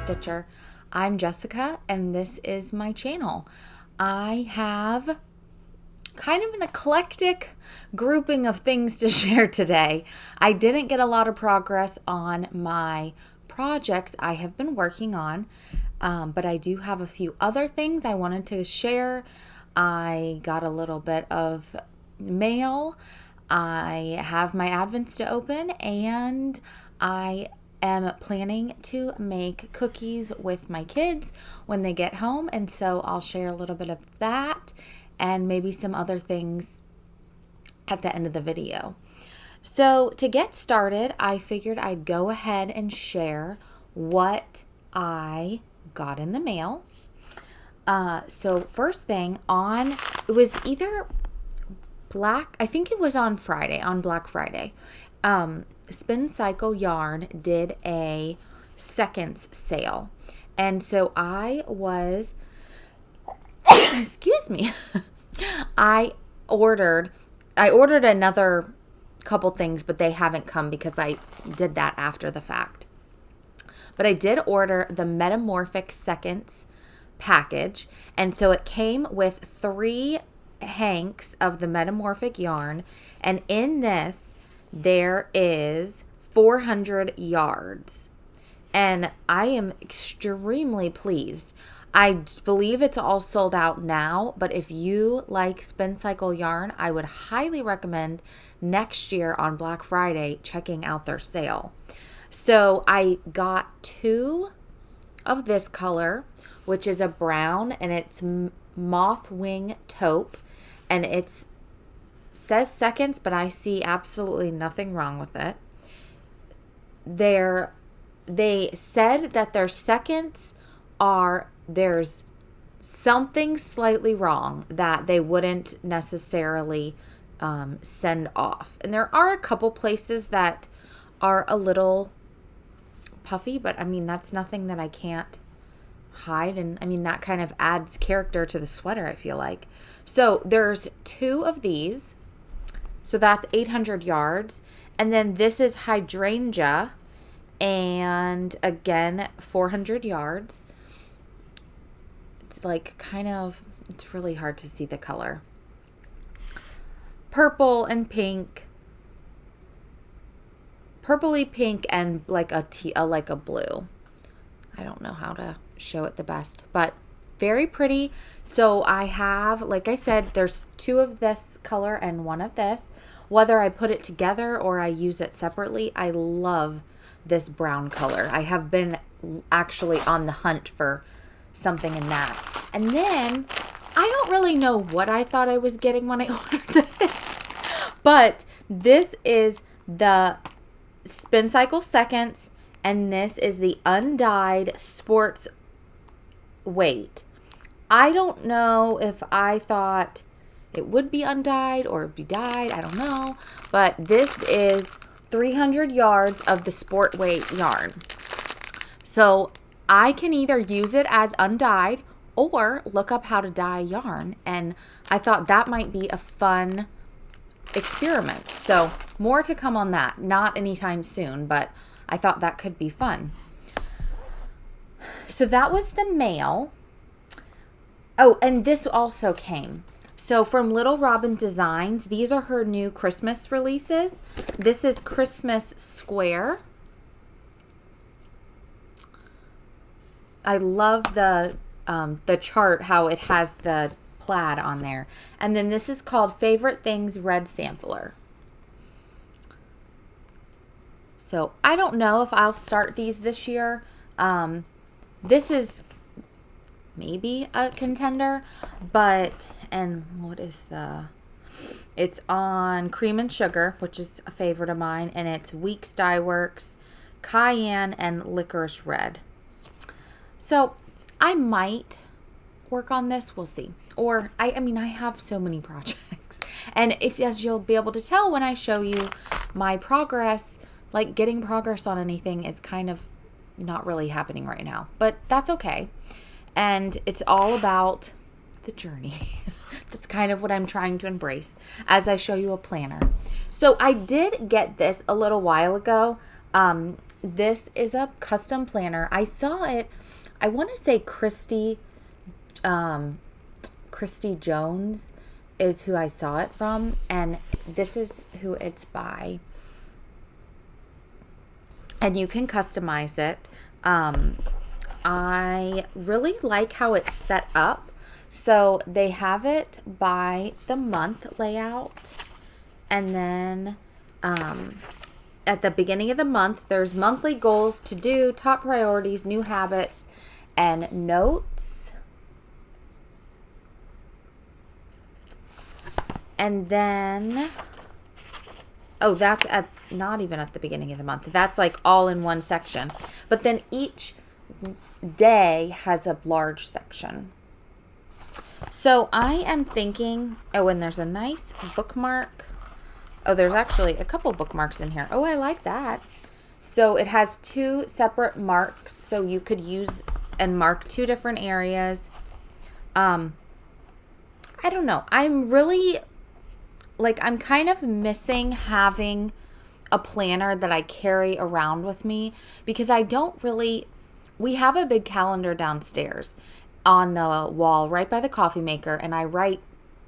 Stitcher. I'm Jessica and this is my channel. I have kind of an eclectic grouping of things to share today. I didn't get a lot of progress on my projects I have been working on, but I do have a few other things I wanted to share. I got a little bit of mail. I have my Advents to open, and I am planning to make cookies with my kids when they get home, and so I'll share a little bit of that and maybe some other things at the end of the video. So to get started, I figured I'd go ahead and share what I got in the mail. So first thing it was either I think it was on Black Friday. Spin Cycle Yarn did a seconds sale. And so I was, excuse me, I ordered another couple things, but they haven't come because I did that after the fact. But I did order the Metamorphic Seconds package. And so it came with 3 hanks of the Metamorphic yarn. And in this, there is 400 yards, and I am extremely pleased. I believe it's all sold out now, but if you like Spin Cycle yarn, I would highly recommend next year on Black Friday checking out their sale. So I got 2 of this color, which is a brown, and it's moth wing taupe, and it says seconds, but I see absolutely nothing wrong with it. They said that their seconds there's something slightly wrong that they wouldn't necessarily send off. And there are a couple places that are a little puffy, but I mean, that's nothing that I can't hide. And I mean, that kind of adds character to the sweater, I feel like. So there's 2 of these. So that's 800 yards. And then this is hydrangea, and again, 400 yards. It's like it's really hard to see the color. Purple and pink. Purpley pink and like a blue. I don't know how to show it the best, but very pretty. So I have, like I said, there's 2 of this color and 1 of this. Whether I put it together or I use it separately, I love this brown color. I have been actually on the hunt for something in that. And then I don't really know what I thought I was getting when I ordered this, but this is the Spin Cycle Seconds, and this is the undyed sports weight. I don't know if I thought it would be undyed or be dyed. I don't know. But this is 300 yards of the sport weight yarn. So I can either use it as undyed or look up how to dye yarn. And I thought that might be a fun experiment. So more to come on that. Not anytime soon, but I thought that could be fun. So that was the mail. Oh, and this also came. So from Little Robin Designs, these are her new Christmas releases. This is Christmas Square. I love the chart, how it has the plaid on there. And then this is called Favorite Things Red Sampler. So I don't know if I'll start these this year. This is maybe a contender, and what is it's on Cream and Sugar, which is a favorite of mine, and it's Weeks Dye Works, Cayenne, and Licorice Red. So I might work on this, we'll see. Or I mean, I have so many projects, and as you'll be able to tell when I show you my progress, like getting progress on anything is kind of not really happening right now, but that's okay. And it's all about the journey. That's kind of what I'm trying to embrace as I show you a planner. So I did get this a little while ago. this is a custom planner. I saw it, I want to say Christy Jones is who I saw it from, and this is who it's by. And you can customize it. I really like how it's set up. So they have it by the month layout, and then at the beginning of the month, there's monthly goals to do, top priorities, new habits, and notes. And then, oh, that's not even at the beginning of the month. That's like all in one section. But then each day has a large section. So I am thinking, oh, and there's a nice bookmark. Oh, there's actually a couple bookmarks in here. Oh, I like that. So it has 2 separate marks, so you could use and mark 2 different areas. I don't know. I'm really, like, I'm kind of missing having a planner that I carry around with me, because I don't really, we have a big calendar downstairs on the wall right by the coffee maker, and I write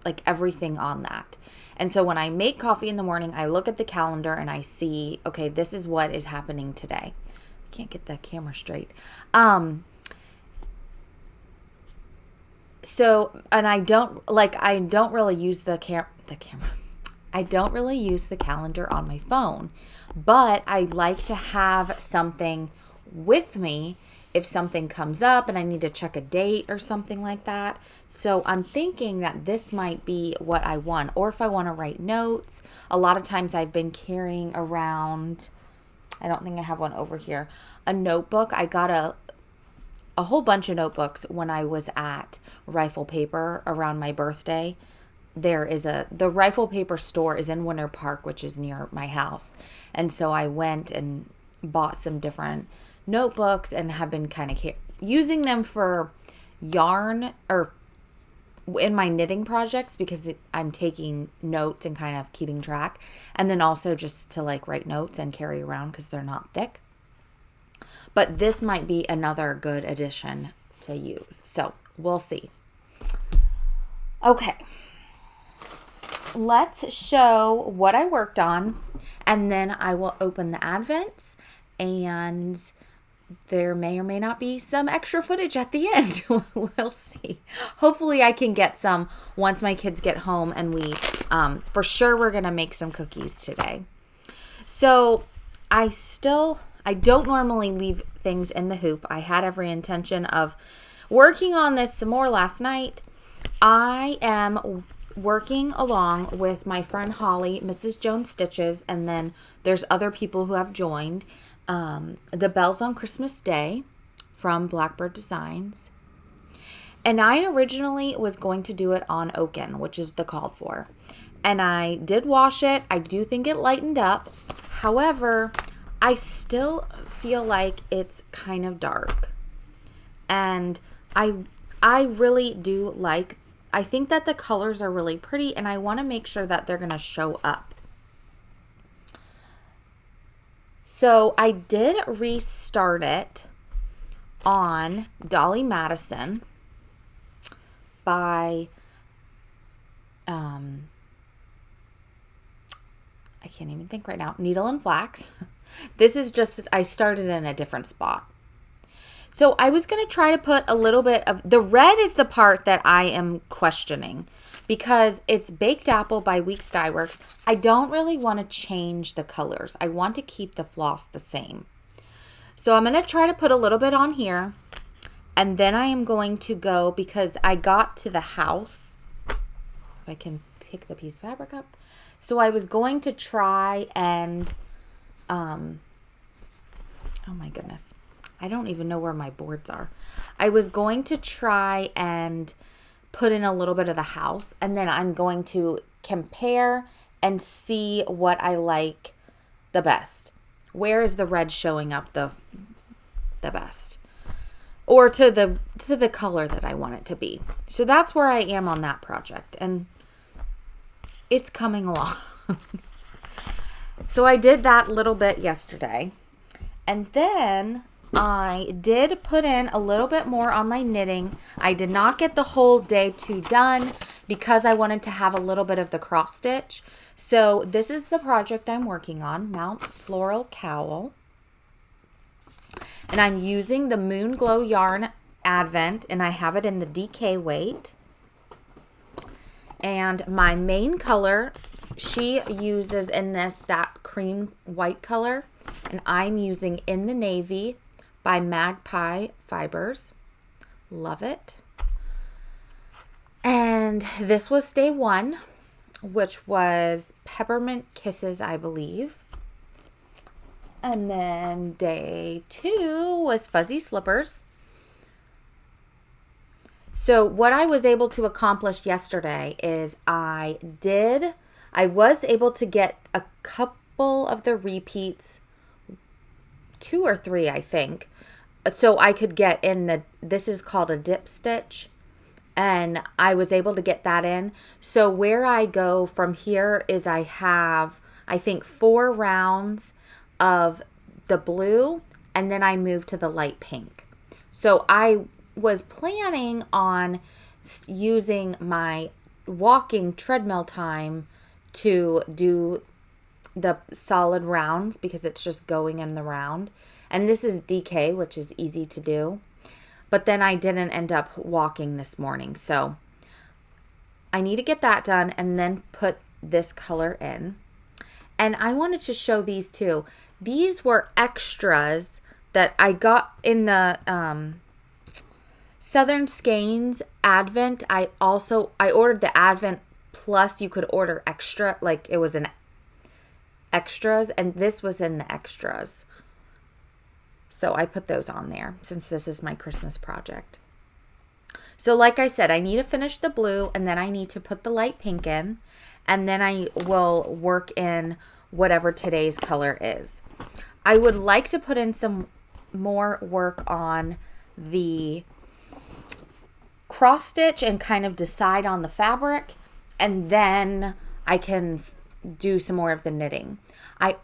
like everything on that. And so when I make coffee in the morning, I look at the calendar and I see, okay, this is what is happening today. I can't get the camera straight. So, and I don't really use the camera. I don't really use the calendar on my phone, but I like to have something with me if something comes up and I need to check a date or something like that. So I'm thinking that this might be what I want. Or if I want to write notes, a lot of times I've been carrying around, I don't think I have one over here, a notebook. I got a whole bunch of notebooks when I was at Rifle Paper around my birthday. The Rifle Paper store is in Winter Park, which is near my house. And so I went and bought some different notebooks and have been kind of using them for yarn or in my knitting projects, because I'm taking notes and kind of keeping track, and then also just to like write notes and carry around because they're not thick. But this might be another good addition to use, so we'll see. Okay, let's show what I worked on, and then I will open the advents, and there may or may not be some extra footage at the end. We'll see. Hopefully I can get some once my kids get home, and we, for sure we're going to make some cookies today. So I don't normally leave things in the hoop. I had every intention of working on this some more last night. I am working along with my friend Holly, Mrs. Jones Stitches, and then there's other people who have joined. The Bells on Christmas Day from Blackbird Designs. And I originally was going to do it on Oaken, which is the called for. And I did wash it. I do think it lightened up. However, I still feel like it's kind of dark. And I really do like, I think that the colors are really pretty, and I want to make sure that they're going to show up. So I did restart it on Dolly Madison by, I can't even think right now, Needle and Flax. This is just, I started in a different spot. So I was going to try to put a little bit of, the red is the part that I am questioning, because it's Baked Apple by Weeks Dye Works. I don't really want to change the colors. I want to keep the floss the same. So I'm going to try to put a little bit on here, and then I am going to go, because I got to the house, if I can pick the piece of fabric up. So I was going to try and, oh my goodness, I don't even know where my boards are. I was going to try and put in a little bit of the house, and then I'm going to compare and see what I like the best. Where is the red showing up the best? Or to the color that I want it to be. So that's where I am on that project, and it's coming along. So I did that little bit yesterday. And then I did put in a little bit more on my knitting. I did not get the whole day 2 done because I wanted to have a little bit of the cross stitch. So this is the project I'm working on, Mount Floral Cowl. And I'm using the Moonglow Yarn Advent, and I have it in the DK weight. And my main color, she uses in this that cream white color, and I'm using In the Navy by Magpie Fibers. Love it. And this was day 1, which was Peppermint Kisses, I believe. And then day 2 was Fuzzy Slippers. So what I was able to accomplish yesterday is I was able to get a couple of the repeats, 2 or 3, I think. So I could get in this is called a dip stitch, and I was able to get that in. So where I go from here is I have, I think, 4 rounds of the blue, and then I move to the light pink. So I was planning on using my walking treadmill time to do the solid rounds because it's just going in the round. And this is DK, which is easy to do. But then I didn't end up walking this morning. So I need to get that done and then put this color in. And I wanted to show these too. These were extras that I got in the Southern Skeins Advent. I ordered the Advent plus you could order extra, like it was an extras, and this was in the extras. So I put those on there since this is my Christmas project. So like I said, I need to finish the blue, and then I need to put the light pink in, and then I will work in whatever today's color is. I would like to put in some more work on the cross stitch and kind of decide on the fabric, and then I can do some more of the knitting. I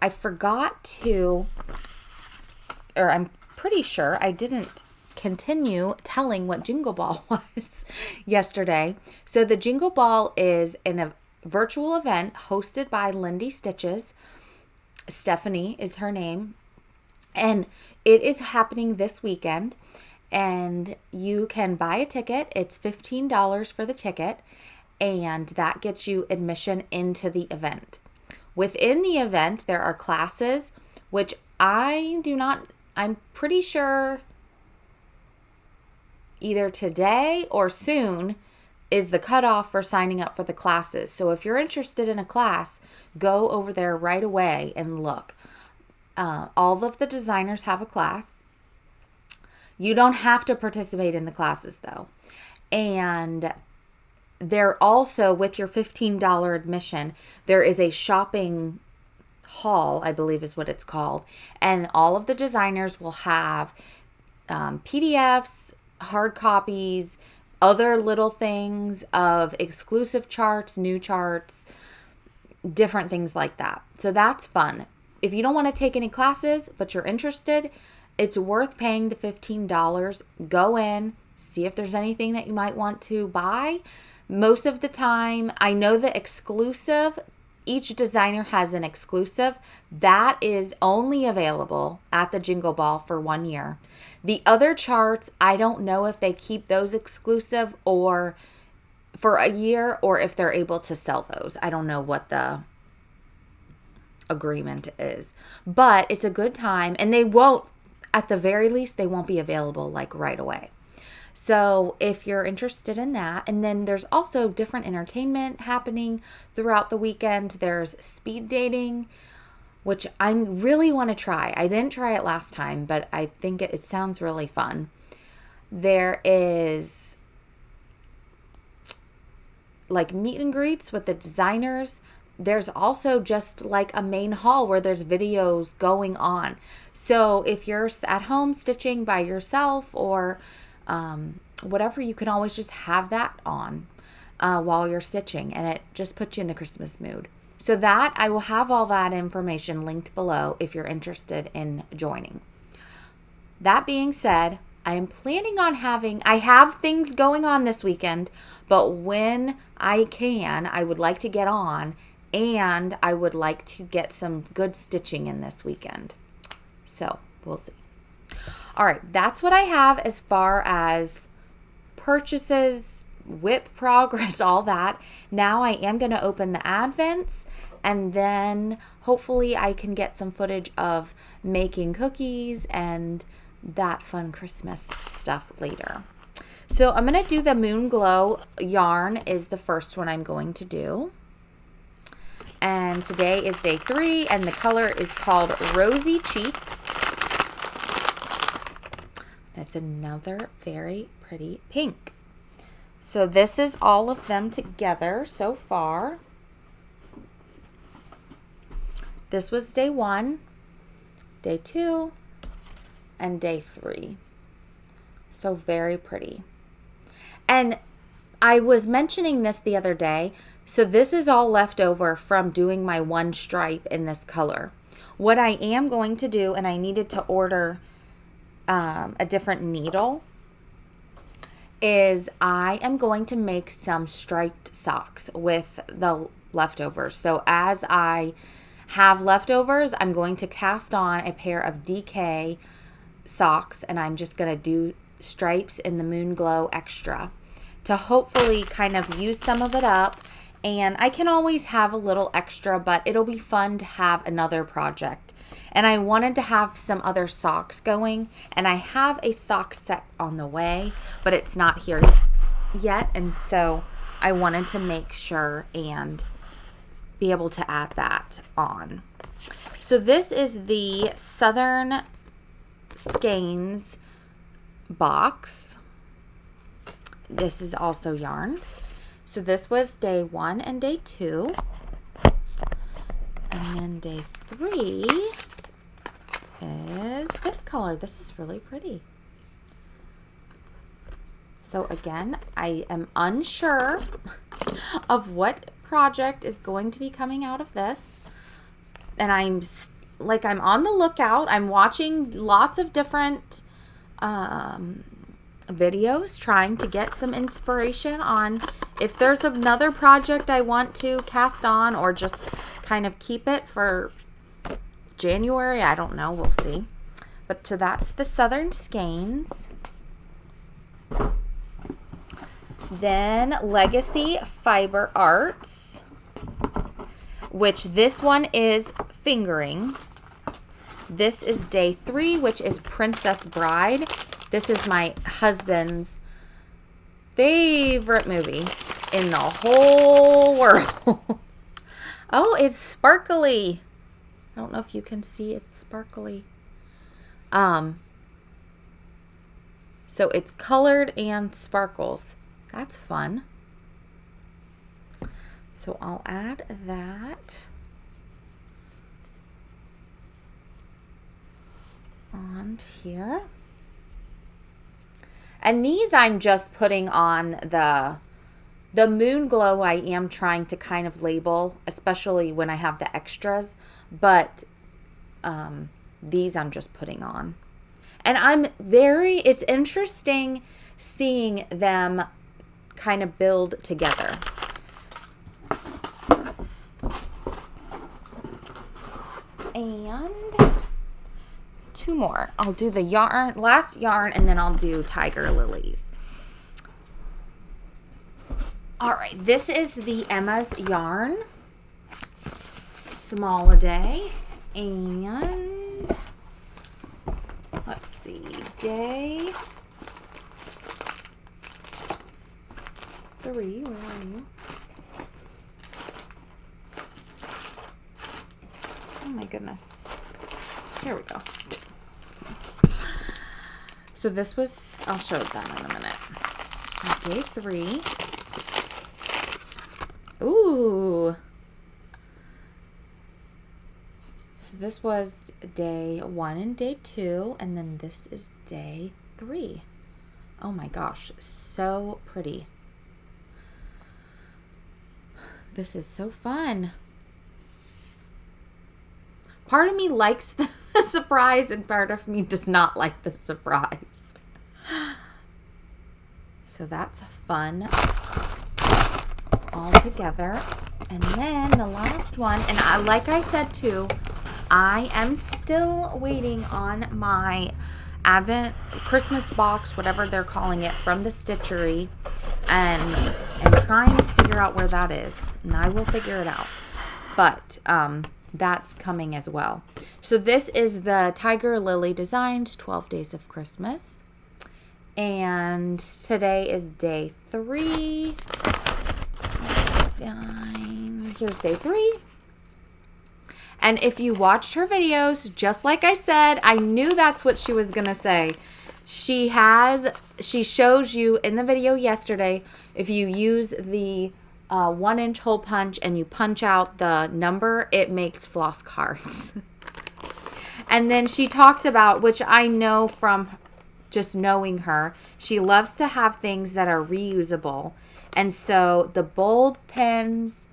forgot to, or I'm pretty sure I didn't continue telling what Jingle Ball was yesterday. So the Jingle Ball is a virtual event hosted by Lindy Stitches. Stephanie is her name. And it is happening this weekend. And you can buy a ticket. It's $15 for the ticket. And that gets you admission into the event. Within the event, there are classes, which I'm pretty sure either today or soon is the cutoff for signing up for the classes. So if you're interested in a class, go over there right away and look. All of the designers have a class. You don't have to participate in the classes though. And they're also, with your $15 admission, there is a shopping hall, I believe is what it's called. And all of the designers will have PDFs, hard copies, other little things of exclusive charts, new charts, different things like that. So that's fun. If you don't want to take any classes, but you're interested, it's worth paying the $15. Go in, see if there's anything that you might want to buy. Most of the time, I know the exclusive, each designer has an exclusive that is only available at the Jingle Ball for 1 year. The other charts, I don't know if they keep those exclusive or for a year or if they're able to sell those. I don't know what the agreement is, but it's a good time, and they won't, at the very least, they won't be available like right away. So if you're interested in that, and then there's also different entertainment happening throughout the weekend. There's speed dating, which I really want to try. I didn't try it last time, but I think it sounds really fun. There is like meet and greets with the designers. There's also just like a main hall where there's videos going on. So if you're at home stitching by yourself or whatever, you can always just have that on. while you're stitching, and it just puts you in the Christmas mood. So that, I will have all that information linked below if you're interested in joining. That being said, I am planning on I have things going on this weekend, but when I can, I would like to get on, and I would like to get some good stitching in this weekend. So we'll see. All right, that's what I have as far as purchases, WIP progress, all that. Now I am going to open the Advents, and then hopefully I can get some footage of making cookies and that fun Christmas stuff later. So I'm going to do the Moonglow yarn is the first one I'm going to do. And today is day 3, and the color is called Rosy Cheeks. It's another very pretty pink. So this is all of them together so far. This was day 1, day 2, and day 3. So very pretty. And I was mentioning this the other day. So this is all left over from doing my one stripe in this color. What I am going to do, and I needed to order a different needle, is I am going to make some striped socks with the leftovers. So as I have leftovers, I'm going to cast on a pair of DK socks, and I'm just going to do stripes in the Moonglow Extra to hopefully kind of use some of it up. And I can always have a little extra, but it'll be fun to have another project. And I wanted to have some other socks going, and I have a sock set on the way, but it's not here yet. And so I wanted to make sure and be able to add that on. So this is the Southern Skeins box. This is also yarn. So this was day 1 and day 2. And then day 3 is this color. This is really pretty. So again, I am unsure of what project is going to be coming out of this. And I'm on the lookout. I'm watching lots of different videos, trying to get some inspiration on if there's another project I want to cast on, or just kind of keep it for January. I don't know. We'll see. But so that's the Southern Skeins. Then Legacy Fiber Arts, which this one is fingering. This is day 3, which is Princess Bride. This is my husband's favorite movie in the whole world. Oh, it's sparkly. I don't know if you can see it's sparkly. So it's colored and sparkles. That's fun. So I'll add that on here. And these I'm just putting on the Moonglow. I am trying to kind of label, especially when I have the extras, but these I'm just putting on. And it's interesting seeing them kind of build together. And 2 more. I'll do the last yarn, and then I'll do Tiger Lilies. All right, this is the Emma's yarn, small a day, and let's see, day 3, where are you? Oh my goodness. Here we go. So this was, I'll show them in a minute. Day 3. Ooh. So this was day 1 and day 2, and then this is day 3. Oh my gosh, so pretty. This is so fun. Part of me likes the surprise and part of me does not like the surprise. So that's fun all together. And then the last one, and like I said too, I am still waiting on my Advent Christmas box, whatever they're calling it, from the Stitchery, and trying to figure out where that is. And I will figure it out. But that's coming as well. So this is the Tiger Lily Designs 12 Days of Christmas. And today is day 3. Fine. Here's day 3. And if you watched her videos, just like I said, I knew that's what she was going to say. She shows you in the video yesterday, if you use the 1-inch hole punch and you punch out the number, it makes floss cards. And then she talks about, which I know from just knowing her, she loves to have things that are reusable. And so the bulb pins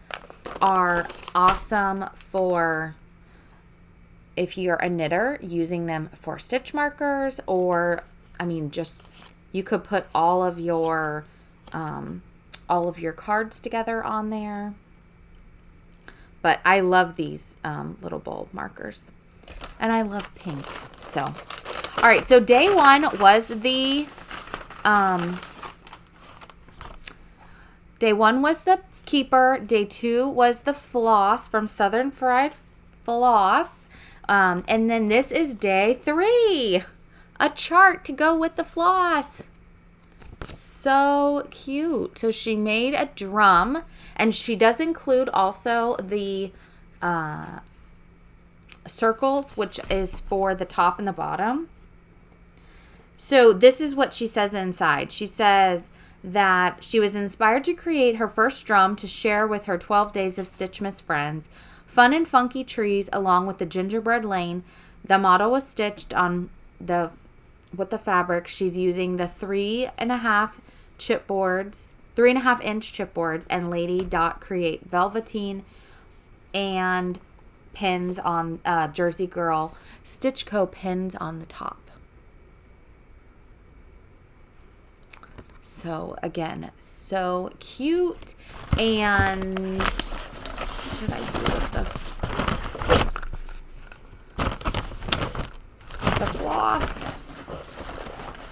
are awesome for if you're a knitter, using them for stitch markers, or I mean, just you could put all of your cards together on there. But I love these little bulb markers, and I love pink. So, all right. So day 1 was the keeper. Day 2 was the floss from Southern Fried Floss. And then this is day 3. A chart to go with the floss. So cute. So she made a drum, and she does include also the circles, which is for the top and the bottom. So this is what she says inside. She says that she was inspired to create her first drum to share with her 12 Days of Stitchmas friends. Fun and funky trees along with the gingerbread lane. The model was stitched on with the fabric. She's using the 3.5 inch chipboards and Lady Dot Create velveteen and pins on Jersey Girl Stitch Co pins on the top. So again, so cute. And what did I do with the floss?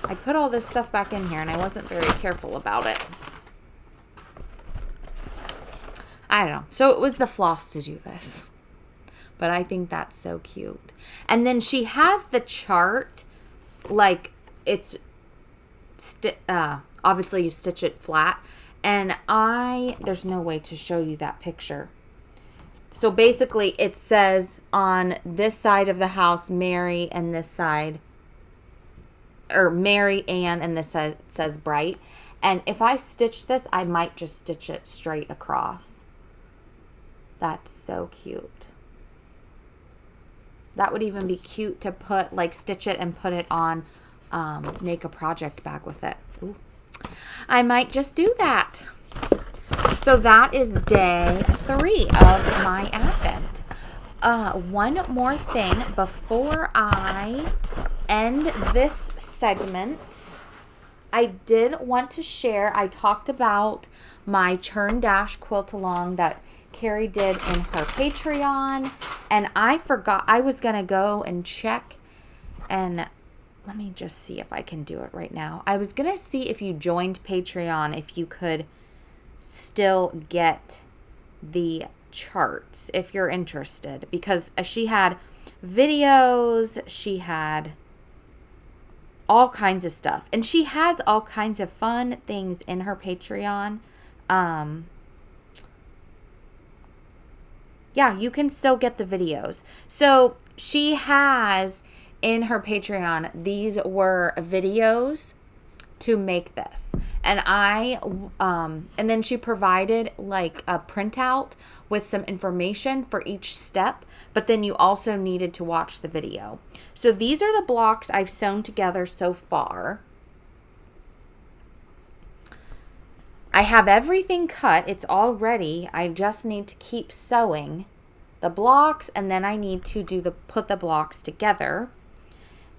I put all this stuff back in here and I wasn't very careful about it. I don't know. So it was the floss to do this. But I think that's so cute. And then she has the chart, like it's obviously you stitch it flat, and there's no way to show you that picture. So basically it says on this side of the house Mary, and this side, or Mary Ann, and this says Bright. And if I stitch this, I might just stitch it straight across. That's so cute. That would even be cute to put, like, stitch it and put it on, make a project bag with it. Ooh. I might just do that. So that is day 3 of my Advent. One more thing before I end this segment. I did want to share, I talked about my Churn Dash quilt along that Carrie did in her Patreon, and I forgot. I was going to go and check, and let me just see if I can do it right now. I was going to see if you joined Patreon, if you could still get the charts if you're interested, because she had videos, she had all kinds of stuff, and she has all kinds of fun things in her Patreon. Yeah, you can still get the videos. So she has in her Patreon, these were videos to make this. And and then she provided like a printout with some information for each step, but then you also needed to watch the video. So these are the blocks I've sewn together so far. I have everything cut. It's all ready. I just need to keep sewing the blocks, and then I need to put the blocks together.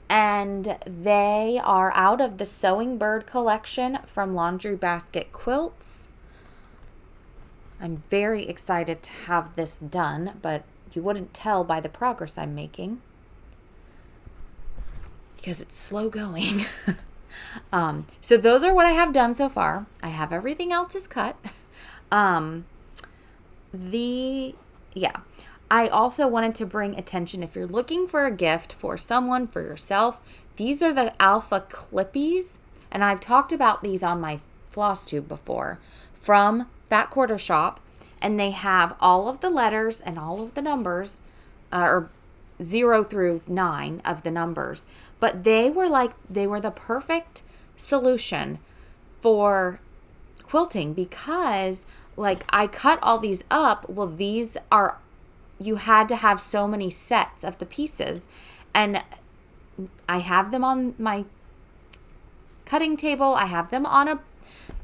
And they are out of the Sewing Bird collection from Laundry Basket Quilts. I'm very excited to have this done, but you wouldn't tell by the progress I'm making because it's slow going. So those are what I have done so far. I have everything else is cut. I also wanted to bring attention, if you're looking for a gift for someone, for yourself, these are the Alpha Clippies, and I've talked about these on my floss tube before, from Fat Quarter Shop, and they have all of the letters and all of the numbers, or 0 through 9 of the numbers, but they were the perfect solution for quilting, because like I cut all these up. Well, these are, you had to have so many sets of the pieces, and I have them on my cutting table. I have them on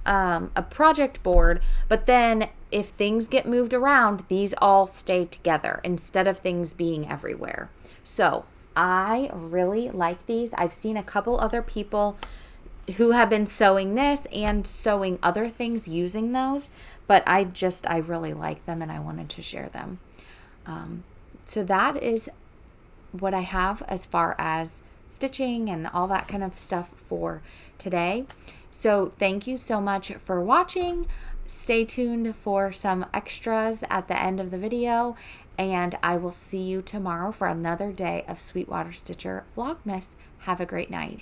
a project board, but then if things get moved around, these all stay together instead of things being everywhere. So I really like these. I've seen a couple other people who have been sewing this and sewing other things using those, but I really like them, and I wanted to share them. So that is what I have as far as stitching and all that kind of stuff for today. So thank you so much for watching. Stay tuned for some extras at the end of the video, and I will see you tomorrow for another day of Sweetwater Stitcher Vlogmas. Have a great night.